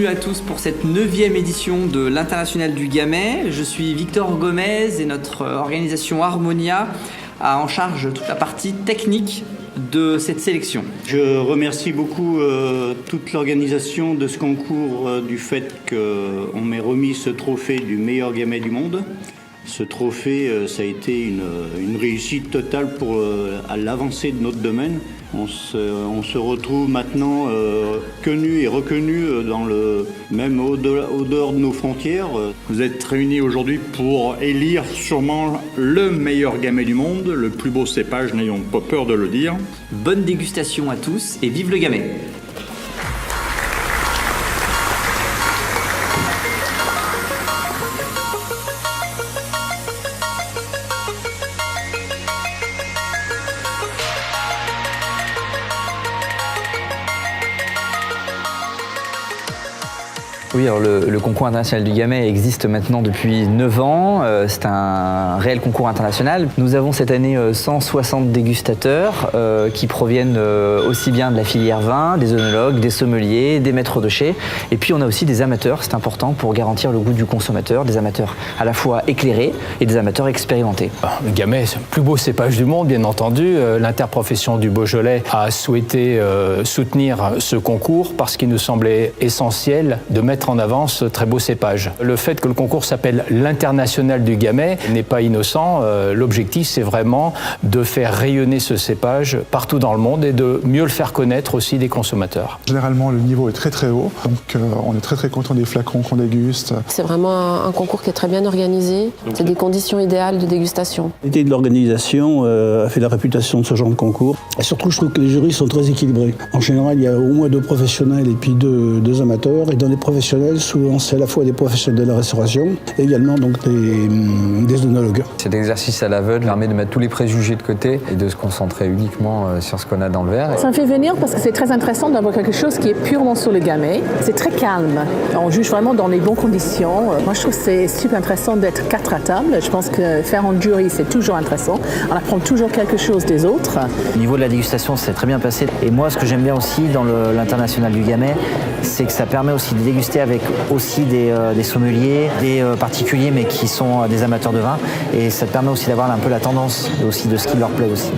à tous pour cette 9e édition de l'International du Gamay. Je suis Victor Gomez et notre organisation Harmonia a en charge toute la partie technique de cette sélection. Je remercie beaucoup toute l'organisation de ce concours du fait qu'on m'ait remis ce trophée du meilleur gamay du monde. Ce trophée, ça a été une réussite totale pour à l'avancée de notre domaine. On se retrouve maintenant connus et reconnus dans même au-dehors de nos frontières. Vous êtes réunis aujourd'hui pour élire sûrement le meilleur gamay du monde, le plus beau cépage, n'ayons pas peur de le dire. Bonne dégustation à tous et vive le gamay! Oui, alors le concours international du gamay existe maintenant depuis 9 ans. C'est un réel concours international. Nous avons cette année 160 dégustateurs qui proviennent aussi bien de la filière vin, des œnologues, des sommeliers, des maîtres de chai. Et puis on a aussi des amateurs, c'est important pour garantir le goût du consommateur, des amateurs à la fois éclairés et des amateurs expérimentés. Le gamay, c'est le plus beau cépage du monde, bien entendu. L'interprofession du Beaujolais a souhaité soutenir ce concours parce qu'il nous semblait essentiel de mettre en avant ce très beau cépage. Le fait que le concours s'appelle l'International du Gamay n'est pas innocent. L'objectif, c'est vraiment de faire rayonner ce cépage partout dans le monde et de mieux le faire connaître aussi des consommateurs. Généralement, le niveau est très très haut, donc on est très très content des flacons qu'on déguste. C'est vraiment un concours qui est très bien organisé. C'est des conditions idéales de dégustation. L'idée de l'organisation a fait la réputation de ce genre de concours. Et surtout, je trouve que les jurys sont très équilibrés. En général, il y a au moins 2 professionnels et puis 2 amateurs. Et dans les professionnels, souvent c'est à la fois des professionnels de la restauration et également donc des œnologues. Cet exercice à l'aveugle permet de mettre tous les préjugés de côté et de se concentrer uniquement sur ce qu'on a dans le verre. Ça me fait venir parce que c'est très intéressant d'avoir quelque chose qui est purement sur le gamay. C'est très calme. On juge vraiment dans les bonnes conditions. Moi, je trouve que c'est super intéressant d'être 4 à table. Je pense que faire un jury, c'est toujours intéressant. On apprend toujours quelque chose des autres. Au niveau de la dégustation, c'est très bien passé. Et moi, ce que j'aime bien aussi dans l'International du Gamay, c'est que ça permet aussi de déguster avec aussi des sommeliers, des particuliers, mais qui sont des amateurs de vin. Et ça te permet aussi d'avoir un peu la tendance aussi de ce qui leur plaît aussi.